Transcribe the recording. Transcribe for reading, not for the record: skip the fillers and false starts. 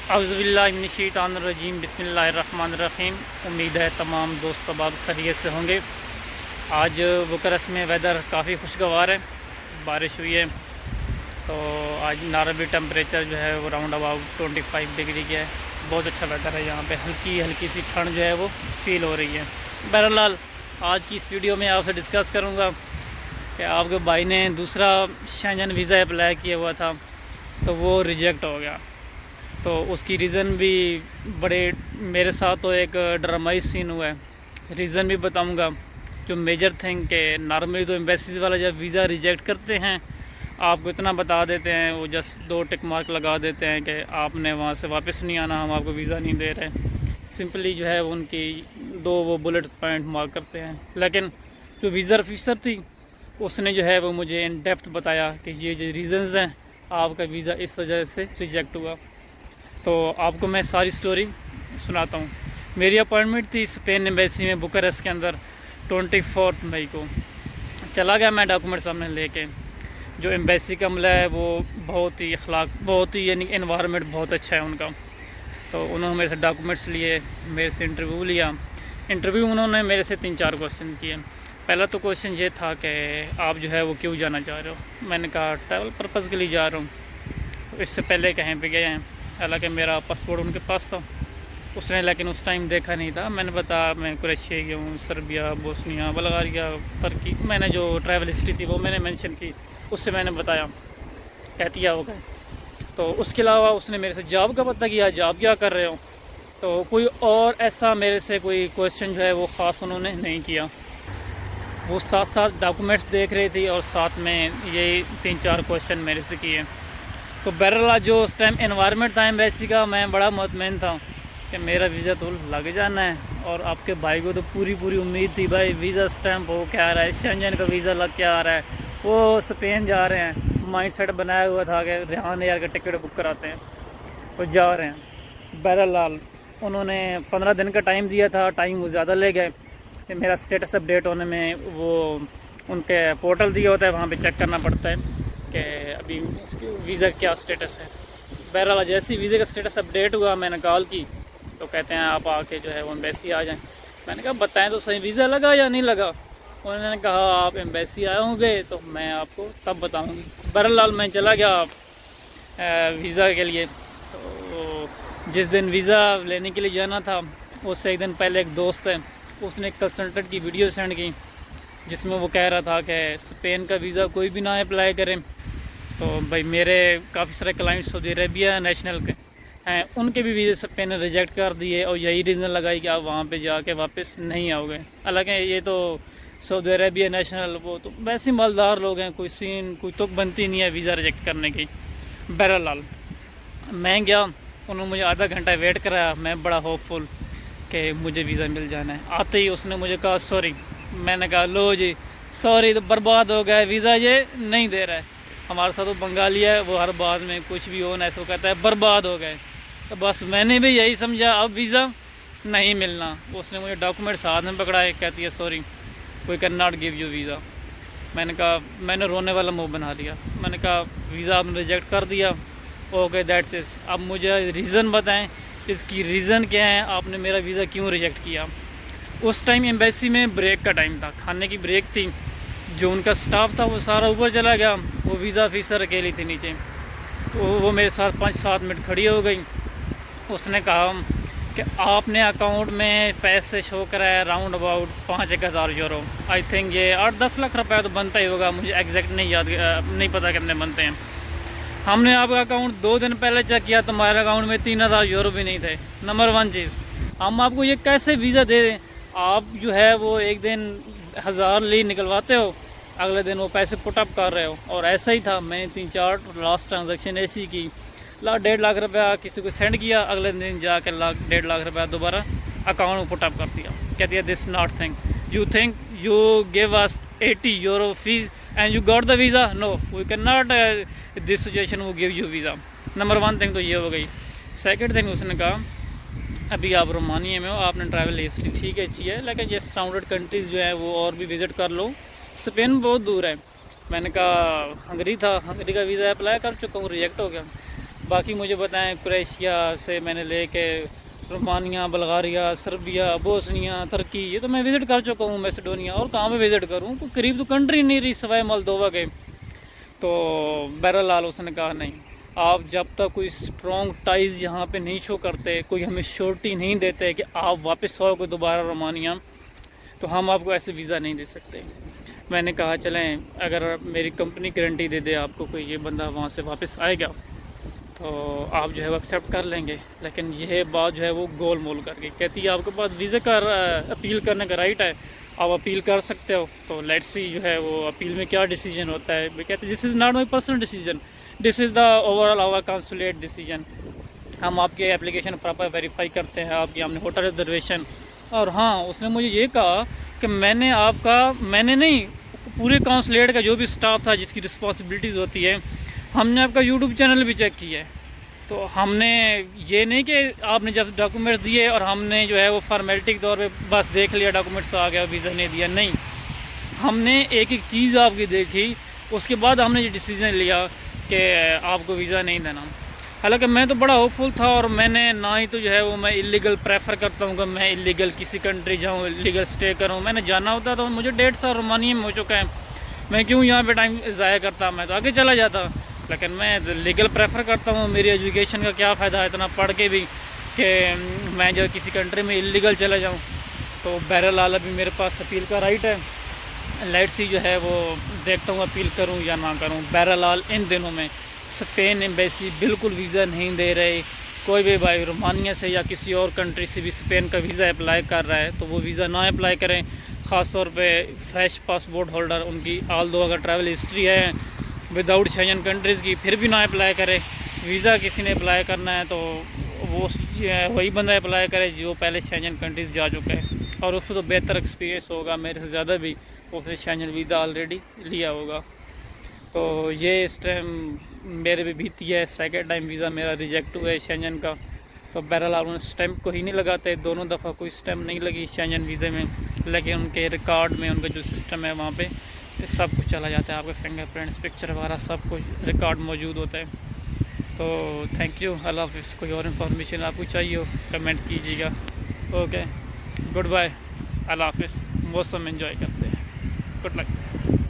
औज़ुबिल्लाहिमिनश्शैतानिर्रजीम बिस्मिल्लाहिर्रहमानिर्रहीम। उम्मीद है तमाम दोस्त अहबाब खैरियत से होंगे। आज बुखारेस्ट में वेदर काफ़ी खुशगवार है, बारिश हुई है। तो आज नारबी टेम्परेचर जो है वो राउंड अबाउट 25 डिग्री का है। बहुत अच्छा वेदर है यहाँ पे, हल्की हल्की सी ठंड जो है वो फील हो रही है। बहरहाल आज की इस वीडियो में आपसे डिस्कस करूँगा कि आपके भाई ने दूसरा शेंजन वीज़ा अप्लाई किया हुआ था तो वो रिजेक्ट हो गया। तो उसकी रीज़न भी बड़े, मेरे साथ तो एक ड्रामाई सीन हुआ है। रीज़न भी बताऊंगा। जो मेजर थिंग के नॉर्मली तो एम्बेसीज वाला जब वीज़ा रिजेक्ट करते हैं आपको इतना बता देते हैं, वो जस्ट 2 टिक मार्क लगा देते हैं कि आपने वहाँ से वापस नहीं आना, हम आपको वीज़ा नहीं दे रहे। सिंपली जो है उनकी 2 वो बुलेट पॉइंट मार्क करते हैं। लेकिन जो वीज़ा ऑफिसर थी उसने जो है वो मुझे इन डेप्थ बताया कि ये जो रीज़न्स हैं आपका वीज़ा इस वजह से रिजेक्ट हुआ। तो आपको मैं सारी स्टोरी सुनाता हूँ। मेरी अपॉइंटमेंट थी स्पेन एम्बेसी में बुखारेस्ट के अंदर 24 मई को। चला गया मैं डॉक्यूमेंट सामने लेके। जो एम्बेसी का अमला है वो बहुत ही अखलाक, बहुत ही यानी एनवायरनमेंट बहुत अच्छा है उनका। तो उन्होंने मेरे से डॉक्यूमेंट्स लिए, मेरे से इंटरव्यू लिया। इंटरव्यू उन्होंने मेरे से 3-4 क्वेश्चन किए। पहला तो क्वेश्चन ये था कि आप जो है वो क्यों जाना चाह रहे हो। मैंने कहा ट्रैवल पर्पज़ के लिए जा रहा हूँ। तो इससे पहले कहीं पे गए हैं, हालांकि मेरा पासपोर्ट उनके पास था, उसने लेकिन उस टाइम देखा नहीं था। मैंने बताया मैं क्रोएशिया गया हूँ, सर्बिया, बोस्निया, बल्गारिया, तुर्की। मैंने जो ट्रैवल हिस्ट्री थी वो मैंने मेंशन की, उससे मैंने बताया। कहती है हो गए। तो उसके अलावा उसने मेरे से जॉब का पता किया, जॉब क्या कर रहे हो। तो कोई और ऐसा मेरे से कोई क्वेश्चन जो है वो ख़ास उन्होंने नहीं किया। वो साथ साथ डॉक्यूमेंट्स देख रही थी और साथ में ये 3-4 क्वेश्चन मेरे से किए। तो बहरहाल जो उस टाइम एनवायरनमेंट था एम्बेसी का, मैं बड़ा मुतमईन था कि मेरा वीज़ा तो लग जाना है। और आपके भाई को तो पूरी उम्मीद थी, भाई वीज़ा स्टैम्प हो क्या आ रहा है, शेंजन का वीज़ा लग क्या आ रहा है, वो स्पेन जा रहे हैं। माइंड सेट बनाया हुआ था कि रेहान यार का टिकट बुक कराते हैं, वो जा रहे हैं। बहरहाल उन्होंने 15 दिन का टाइम दिया था, टाइम वो ज़्यादा ले गए कि मेरा स्टेटस अपडेट होने में। वो उनके पोर्टल दिया होता है, वहाँ पे चेक करना पड़ता है कि अभी वीज़ा क्या स्टेटस है। बहरहाल जैसे ही वीज़े का स्टेटस अपडेट हुआ मैंने कॉल की तो कहते हैं आप आके जो है वो एम्बेसी आ जाएं। मैंने कहा बताएं तो सही वीज़ा लगा या नहीं लगा। उन्होंने कहा आप एम्बेसी आए होंगे तो मैं आपको तब बताऊंगी। बहरहाल मैं चला गया वीज़ा के लिए। तो जिस दिन वीज़ा लेने के लिए जाना था उससे एक दिन पहले एक दोस्त है, उसने एक कंसल्टेंट की वीडियो सेंड की जिसमें वो कह रहा था कि स्पेन का वीज़ा कोई भी ना अप्लाई करें। तो भाई मेरे काफ़ी सारे क्लाइंट सऊदी अरेबिया नेशनल के हैं, उनके भी वीज़े स्पेन ने रिजेक्ट कर दिए और यही रीज़न लगाई कि आप वहाँ पे जाके वापस नहीं आओगे। हालांकि ये तो सऊदी अरेबिया नेशनल वो तो वैसे मालदार लोग हैं, कोई सीन कोई तुक बनती नहीं है वीज़ा रिजेक्ट करने की। बहरहाल मैं गया, उन्होंने मुझे आधा घंटा वेट कराया। मैं बड़ा होपफुल कि मुझे वीज़ा मिल जाना है। आते ही उसने मुझे कहा सॉरी। मैंने कहा लो जी सॉरी तो बर्बाद हो गया, वीज़ा ये नहीं दे रहा है। हमारे साथ वो बंगाली है, वो हर बात में कुछ भी हो ना ऐसा कहता है बर्बाद हो गए। तो बस मैंने भी यही समझा अब वीज़ा नहीं मिलना। उसने मुझे डॉक्यूमेंट साथ में पकड़ाए, कहती है sorry we can not give you visa. मैंने कहा, मैंने रोने वाला मुँह बना लिया। मैंने कहा वीज़ा आपने रिजेक्ट कर दिया, ओके दैट्स इट। अब मुझे रीज़न बताएं, इसकी रीज़न क्या है, आपने मेरा वीज़ा क्यों रिजेक्ट किया। उस टाइम एम्बेसी में ब्रेक का टाइम था, खाने की ब्रेक थी। जो उनका स्टाफ था वो सारा ऊपर चला गया, वो वीज़ा ऑफिसर अकेली थी नीचे। तो वो मेरे साथ 5-7 मिनट खड़ी हो गई। उसने कहा कि आपने अकाउंट में पैसे शो कराया राउंड अबाउट 5-1 हज़ार यूरो। आई थिंक ये 8-10 लाख रुपये तो बनता ही होगा, मुझे एग्जैक्ट नहीं याद, नहीं पता कितने बनते हैं। हमने आपका अकाउंट 2 दिन पहले चेक किया, तुम्हारे अकाउंट में 3,000 यूरो भी नहीं थे। नंबर 1 चीज़, हम आपको ये कैसे वीज़ा दे दें। आप जो है वो एक दिन 1000 ली निकलवाते हो, अगले दिन वो पैसे पुटअप कर रहे हो। और ऐसा ही था, मैंने 3-4 लास्ट ट्रांजैक्शन ऐसी की। 1.5 लाख रुपया किसी को सेंड किया, अगले दिन जाकर 1.5 लाख रुपया दोबारा अकाउंट में पुटअप कर दिया। कहती है this not thing, you think you give us 80 euro fees and you got the visa, no we can not this situation वो give you visa. Number 1 thing तो ये हो गई। सेकेंड थिंग उसने कहा अभी आप रोमानिया में हो, आपने ट्रैवल हिस्ट्री ठीक है अच्छी है, लेकिन ये सराउंडेड कंट्रीज़ जो है वो और भी विज़िट कर लो, स्पेन बहुत दूर है। मैंने कहा हंगरी था, हंगरी का वीज़ा अप्लाई कर चुका हूँ, रिजेक्ट हो गया। बाकी मुझे बताएं, क्रोएशिया से मैंने लेके रोमानिया, बल्गारिया, सर्बिया, बोस्निया, तुर्की, ये तो मैं विज़िट कर चुका हूँ। मैसेडोनिया, और कहाँ पे विज़िट करूँ, कोई करीब तो कंट्री नहीं रही सिवाय मोल्दोवा के। तो बहरहाल उसने कहा नहीं, आप जब तक कोई स्ट्रॉन्ग टाइज़ यहाँ पे नहीं शो करते, कोई हमें श्योरिटी नहीं देते कि आप वापस आओगे दोबारा रोमानिया, तो हम आपको ऐसे वीज़ा नहीं दे सकते। मैंने कहा चलें, अगर मेरी कंपनी गारंटी दे दे आपको कोई ये बंदा वहाँ से वापस आएगा तो आप जो है वो एक्सेप्ट कर लेंगे। लेकिन यह बात जो है वो गोल मोल करके कहती है, आपके पास वीज़ा का अपील करने का राइट है, आप अपील कर सकते हो। तो लेट्स सी जो है वो अपील में क्या डिसीजन होता है। वे कहते हैं this is not my personal decision, this is the overall our consulate decision. हम आपके एप्लीकेशन प्रॉपर वेरीफाई करते हैं, आपकी हमने होटल रिजर्वेशन। और हाँ, उसने मुझे ये कहा कि मैंने नहीं, पूरे काउंसलेट का जो भी स्टाफ था जिसकी रिस्पॉन्सिबिलिटीज़ होती है, हमने आपका यूट्यूब चैनल भी चेक किया है। तो हमने ये नहीं कि आपने जब डॉक्यूमेंट्स दिए और हमने जो है वो फॉर्मेलिटी के तौर पे बस देख लिया, डॉक्यूमेंट्स आ गया, वीज़ा नहीं दिया, नहीं। हमने एक एक चीज़ आपकी देखी, उसके बाद हमने ये डिसीज़न लिया कि आपको वीज़ा नहीं देना। हालांकि मैं तो बड़ा होपफुल था, और मैंने ना ही तो जो है वो मैं इलीगल प्रेफर करता हूँ कि मैं इलीगल किसी कंट्री जाऊँ, इलीगल स्टे करूँ। मैंने जाना होता तो मुझे 1.5 साल रोमानिया में हो चुका है, मैं क्यों यहाँ पे टाइम ज़ाया करता, मैं तो आगे चला जाता। लेकिन मैं लीगल प्रेफर करता हूँ। मेरी एजुकेशन का क्या फ़ायदा है इतना पढ़ के भी कि मैं जो किसी कंट्री में इलीगल चला जाऊँ। तो बहरहाल अभी मेरे पास अपील का राइट है, लेट्स सी जो है वो देखता हूँ अपील करूँ या ना करूँ। बहरहाल इन दिनों में स्पेन एम्बेसी बिल्कुल वीज़ा नहीं दे रहे। कोई भी भाई रोमानिया से या किसी और कंट्री से भी स्पेन का वीज़ा अप्लाई कर रहा है तो वो वीज़ा ना अप्लाई करें। ख़ास तौर पे फ्रेश पासपोर्ट होल्डर, उनकी आल दो अगर ट्रैवल हिस्ट्री है विदाउट शेंजन कंट्रीज़ की, फिर भी ना अप्लाई करे। वीज़ा किसी ने अप्लाई करना है तो वो वही बंदा अप्लाई करे जो पहले शेंजन कंट्रीज़ जा चुका है, और उसको तो बेहतर एक्सपीरियंस होगा मेरे से ज़्यादा भी, उसने शेंजन वीज़ा ऑलरेडी लिया होगा। तो ये इस टाइम मेरे भी बीती है, सेकेंड टाइम वीज़ा मेरा रिजेक्ट हुआ है शेंजन का। तो बहरहाल उन्होंने स्टैम्प को ही नहीं लगाते, दोनों दफ़ा कोई स्टैम्प नहीं लगी शेंजन वीज़े में, लेकिन उनके रिकॉर्ड में उनका जो सिस्टम है वहाँ पे सब कुछ चला जाता है, आपके फिंगरप्रिंट्स, पिक्चर वगैरह सब कुछ रिकॉर्ड मौजूद होता है। तो थैंक यू, अल्लाह हाफ़िज़। कोई और इन्फॉर्मेशन आपको चाहिए हो कमेंट कीजिएगा। ओके, गुड बाय, अल्लाह हाफ़िज़। मौसम एंजॉय करते हैं, गुड लक।